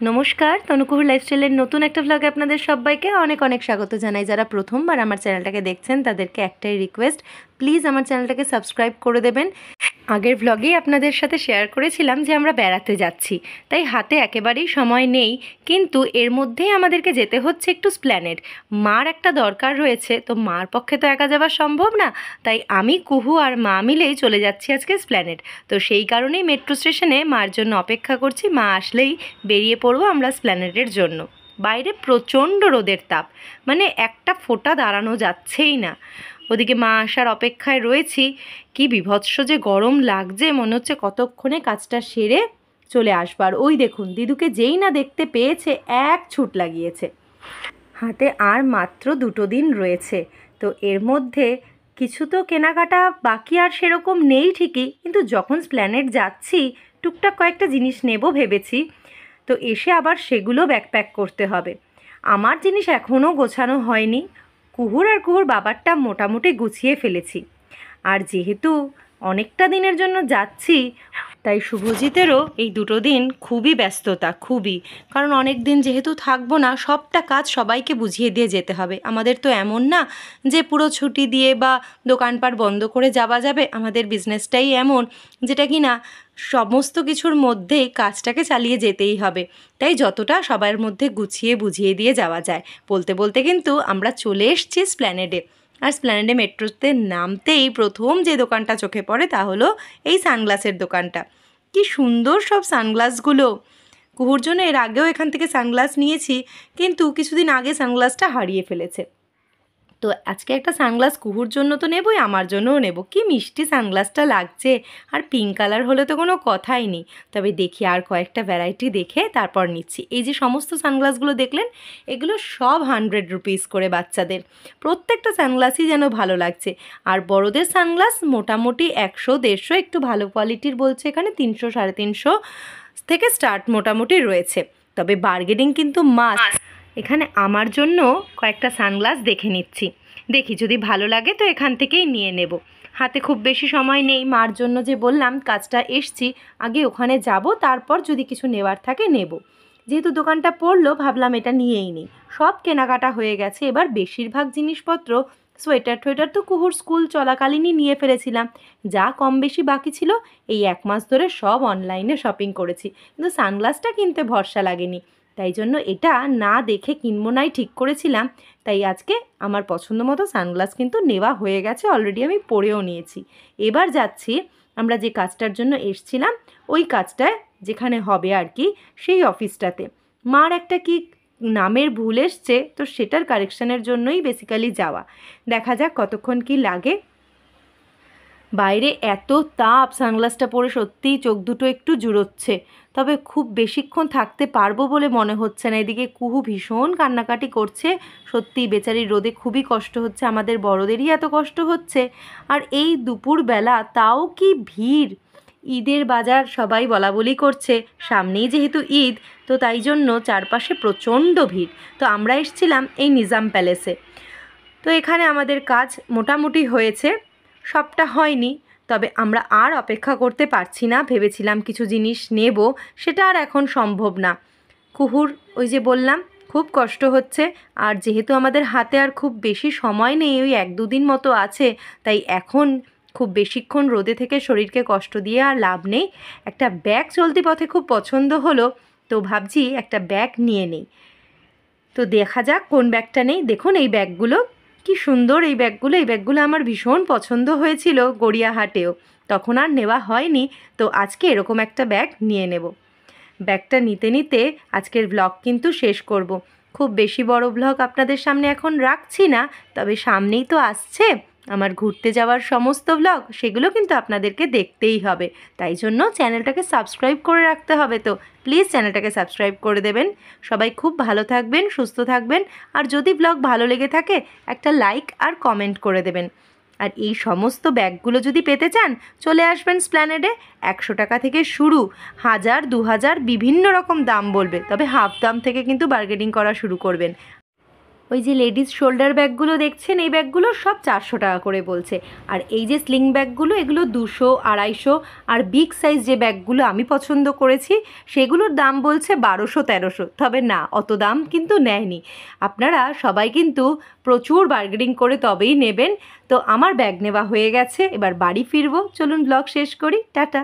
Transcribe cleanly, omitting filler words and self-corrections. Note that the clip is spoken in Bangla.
নমস্কার, তনুকুহুর লাইফস্টাইলের নতুন একটা ভ্লগে আপনাদের সবাইকে অনেক অনেক স্বাগত জানাই। যারা প্রথমবার আমার চ্যানেলটাকে দেখছেন তাদেরকে একটাই রিকোয়েস্ট, প্লিজ আমার চ্যানেলটাকে সাবস্ক্রাইব করে দেবেন। আগের ভ্লগেই আপনাদের সাথে শেয়ার করেছিলাম যে আমরা বেড়াতে যাচ্ছি, তাই হাতে একেবারেই সময় নেই, কিন্তু এর মধ্যেই আমাদেরকে যেতে হচ্ছে একটু স্প্ল্যানেড। মার একটা দরকার রয়েছে, তো মার পক্ষে তো একা যাওয়া সম্ভব না, তাই আমি, কুহু আর মা মিলেই চলে যাচ্ছি আজকে স্প্ল্যানেড। তো সেই কারণেই মেট্রো স্টেশনে মার জন্য অপেক্ষা করছি। মা আসলেই বেরিয়ে পড়বো আমরা স্প্ল্যানেডের জন্য। বাইরে প্রচণ্ড রোদের তাপ, মানে একটা ফোঁটা দাঁড়ানো যাচ্ছেই না। ওদিকে মা আসার অপেক্ষায় রয়েছি। কি বীভৎস যে গরম লাগছে, মনে হচ্ছে কতক্ষণে কাজটা সেরে চলে আসবার। ওই দেখুন, দিদুকে যেই না দেখতে পেয়েছে এক ছুট লাগিয়েছে। হাতে আর মাত্র 2 দিন রয়েছে, তো এর মধ্যে কিছু তো কেনাকাটা বাকি আর সেরকম নেই ঠিকই, কিন্তু যখন স্প্ল্যানেড যাচ্ছি টুকটাক কয়েকটা জিনিস নেব ভেবেছি। তো এসে আবার সেগুলো ব্যাকপ্যাক করতে হবে। আমার জিনিস এখনও গোছানো হয়নি। কুহুর বাবারটা মোটামুটি গুছিয়ে ফেলেছি। আর যেহেতু অনেকটা দিনের জন্য যাচ্ছি, তাই শুভজিতেরও এই 2 দিন খুবই ব্যস্ততা, খুবই। কারণ অনেক দিন যেহেতু থাকবো না, সবটা কাজ সবাইকে বুঝিয়ে দিয়ে যেতে হবে। আমাদের তো এমন না যে পুরো ছুটি দিয়ে বা দোকানপাট বন্ধ করে যাওয়া যাবে। আমাদের বিজনেসটাই এমন যেটা কি না সমস্ত কিছুর মধ্যেই কাজটাকে চালিয়ে যেতেই হবে। তাই যতটা সবার মধ্যে গুছিয়ে বুঝিয়ে দিয়ে যাওয়া যায়। বলতে বলতে কিন্তু আমরা চলে এসেছি স্প্ল্যানেডে। আর স্প্ল্যানেডে মেট্রোতে নামতেই প্রথম যে দোকানটা চোখে পড়ে তা হলো এই সানগ্লাসের দোকানটা। কি সুন্দর সব সানগ্লাসগুলো! কুহুর জন্য এর আগেও এখান থেকে সানগ্লাস নিয়েছি, কিন্তু কিছুদিন আগে সানগ্লাসটা হারিয়ে ফেলেছে। তো আজকে একটা সানগ্লাস কুহুর জন্য তো নেবই, আমার জন্যও নেব। কি মিষ্টি সানগ্লাসটা লাগছে, আর পিঙ্ক কালার হলে তো কোনো কথাই নেই। তবে দেখি আর কয়েকটা ভ্যারাইটি দেখে তারপর নিচ্ছি। এই যে সমস্ত সানগ্লাসগুলো দেখলেন, এগুলো সব 100 রুপিস করে বাচ্চাদের। প্রত্যেকটা সানগ্লাসই যেন ভালো লাগছে। আর বড়দের সানগ্লাস মোটামুটি 100-150, একটু ভালো কোয়ালিটির বলছে এখানে 300-350 থেকে স্টার্ট মোটামুটি রয়েছে। তবে বার্গেনিং কিন্তু মাস্ট। এখানে আমার জন্য কয়েকটা সানগ্লাস দেখে নিচ্ছি, দেখি যদি ভালো লাগে তো এখান থেকেই নিয়ে নেব। হাতে খুব বেশি সময় নেই। মার জন্য যে বললাম কাজটা এসছি, আগে ওখানে যাব, তারপর যদি কিছু নেওয়ার থাকে নেব। যেহেতু দোকানটা পড়লো, ভাবলাম এটা নিয়েই নিই। সব কেনাকাটা হয়ে গেছে। এবার বেশিরভাগ জিনিসপত্র, সোয়েটার টোয়েটার তো কুহুর স্কুল চলাকালীনই নিয়ে ফেলেছিলাম। যা কম বেশি বাকি ছিল এই 1 মাস ধরে সব অনলাইনে শপিং করেছি, কিন্তু সানগ্লাসটা কিনতে ভরসা লাগেনি। তাই জন্য এটা না দেখে কিনবো নাই ঠিক করেছিলাম। তাই আজকে আমার পছন্দ মতো সানগ্লাস কিন্তু নেওয়া হয়ে গেছে, অলরেডি আমি পরেও নিয়েছি। এবার যাচ্ছি আমরা যে কাজটার জন্য এসছিলাম, ওই কাজটায় যেখানে হবে আর কি, সেই অফিসটাতে। মার একটা কি নামের ভুল এসছে, তো সেটার কারেকশানের জন্যই বেসিক্যালি যাওয়া। দেখা যাক কতক্ষণ কি লাগে। বাইরে এত তাপ, সানগ্লাসটা পরে সত্যিই চোখ দুটো একটু জুড়োচ্ছে। তবে খুব বেশিক্ষণ থাকতে পারবো বলে মনে হচ্ছে না। এদিকে কুহু ভীষণ কান্নাকাটি করছে। সত্যিই বেচারির রোদে খুবই কষ্ট হচ্ছে, আমাদের বড়দেরই এত কষ্ট হচ্ছে। আর এই দুপুরবেলা তাও কি ভিড়! ঈদের বাজার সবাই বলা বলি করছে, সামনেই যেহেতু ঈদ, তো তাই জন্য চারপাশে প্রচণ্ড ভিড়। তো আমরা এসেছিলাম এই নিজাম প্যালেসে। তো এখানে আমাদের কাজ মোটামুটি হয়েছে, সবটা হয়নি। তবে আমরা আর অপেক্ষা করতে পারছি না। ভেবেছিলাম কিছু জিনিস নেব, সেটা আর এখন সম্ভব না। কুহুর ওই যে বললাম খুব কষ্ট হচ্ছে। আর যেহেতু আমাদের হাতে আর খুব বেশি সময় নেই, ওই 1-2 দিন মতো আছে, তাই এখন খুব বেশিক্ষণ রোদে থেকে শরীরকে কষ্ট দিয়ে আর লাভ নেই। একটা ব্যাগ চলতি পথে খুব পছন্দ হলো, তো ভাবছি একটা ব্যাগ নিয়ে নেই। তো দেখা যাক কোন ব্যাগটা নেই। দেখুন এই ব্যাগগুলো কি সুন্দর! এই ব্যাগগুলো আমার ভীষণ পছন্দ হয়েছিল গড়িয়াহাটেও, তখন আর নেওয়া হয়নি। তো আজকে এরকম একটা ব্যাগ নিয়ে নেব। ব্যাগটা নিতে নিতে আজকের ব্লগ কিন্তু শেষ করব। খুব বেশি বড় ব্লগ আপনাদের সামনে এখন রাখছি না, তবে সামনেই তো আসছে আমার ঘুরতে যাওয়ার সমস্ত ব্লগ, সেগুলো কিন্তু আপনাদেরকে দেখতেই হবে। তাই জন্য চ্যানেলটাকে সাবস্ক্রাইব করে রাখতে হবে। তো প্লিজ চ্যানেলটাকে সাবস্ক্রাইব করে দেবেন। সবাই খুব ভালো থাকবেন, সুস্থ থাকবেন। আর যদি ব্লগ ভালো লেগে থাকে একটা লাইক আর কমেন্ট করে দেবেন। আর এই সমস্ত ব্যাগগুলো যদি পেতে চান, চলে আসবেন স্প্ল্যানেডে। 100 টাকা থেকে শুরু, 1000-2000 বিভিন্ন রকম দাম বলবে, তবে হাফ দাম থেকে কিন্তু বার্গেনিং করা শুরু করবেন। ওই যে লেডিস শোল্ডার ব্যাগগুলো দেখছেন, এই ব্যাগগুলো সব 400 টাকা করে বলছে। আর এই যে স্লিং ব্যাগগুলো, এগুলো 200, 250। আর বিগ সাইজ যে ব্যাগগুলো আমি পছন্দ করেছি সেগুলোর দাম বলছে 1200, 1300। তবে না, অত দাম কিন্তু নেয়নি। আপনারা সবাই কিন্তু প্রচুর বার্গেনিং করে তবেই নেবেন। তো আমার ব্যাগ নেওয়া হয়ে গেছে, এবার বাড়ি ফিরবো। চলুন ব্লগ শেষ করি, টাটা।